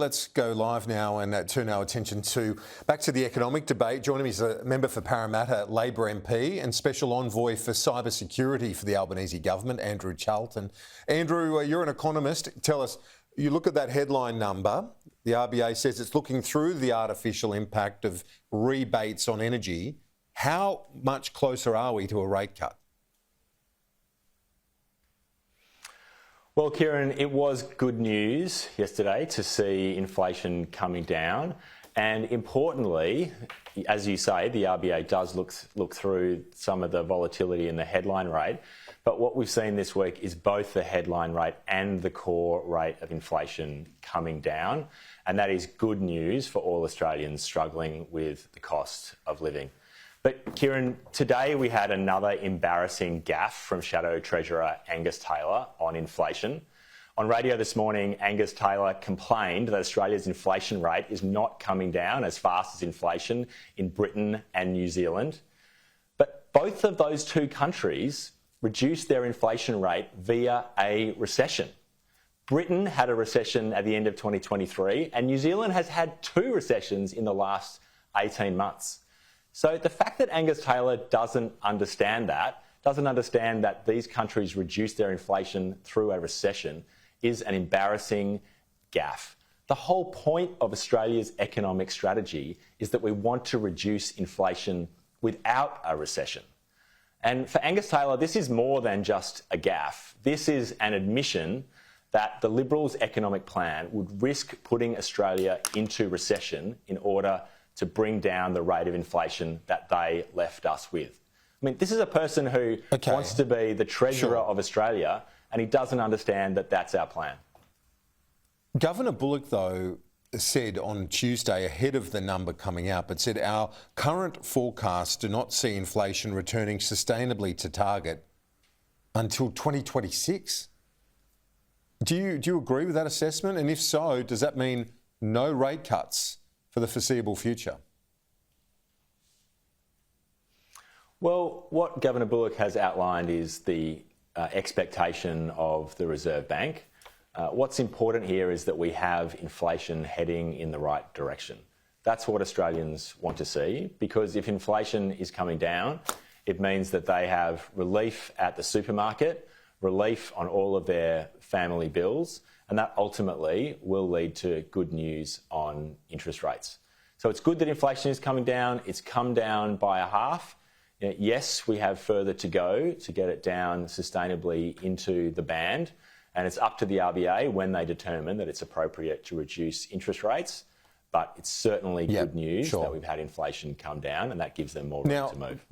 Let's go live now and turn our attention back to the economic debate. Joining me is a member for Parramatta, Labor MP and Special Envoy for Cyber Security for the Albanese government, Andrew Charlton. Andrew, you're an economist. Tell us, you look at that headline number, the RBA says it's looking through the artificial impact of rebates on energy. How much closer are we to a rate cut? Well, Kieran, it was good news yesterday to see inflation coming down. And importantly, as you say, the RBA does look through some of the volatility in the headline rate. But what we've seen this week is both the headline rate and the core rate of inflation coming down. And that is good news for all Australians struggling with the cost of living. But Kieran, today we had another embarrassing gaffe from Shadow Treasurer Angus Taylor on inflation. On radio this morning, Angus Taylor complained that Australia's inflation rate is not coming down as fast as inflation in Britain and New Zealand. But both of those two countries reduced their inflation rate via a recession. Britain had a recession at the end of 2023, and New Zealand has had two recessions in the last 18 months. So the fact that Angus Taylor doesn't understand that these countries reduced their inflation through a recession is an embarrassing gaffe. The whole point of Australia's economic strategy is that we want to reduce inflation without a recession. And for Angus Taylor, this is more than just a gaffe. This is an admission that the Liberals' economic plan would risk putting Australia into recession in order to bring down the rate of inflation that they left us with. I mean, this is a person who wants to be the Treasurer of Australia, and he doesn't understand that that's our plan. Governor Bullock, though, said on Tuesday, ahead of the number coming out, but said our current forecasts do not see inflation returning sustainably to target until 2026. Do you agree with that assessment? And if so, does that mean no rate cuts for the foreseeable future? Well, what Governor Bullock has outlined is the expectation of the Reserve Bank. What's important here is that we have inflation heading in the right direction. That's what Australians want to see, because if inflation is coming down, it means that they have relief at the supermarket, relief on all of their family bills, and that ultimately will lead to good news on interest rates. So it's good that inflation is coming down. It's come down by a half. Yes, we have further to go to get it down sustainably into the band, and it's up to the RBA when they determine that it's appropriate to reduce interest rates. But it's certainly good news that we've had inflation come down, and that gives them more room to move.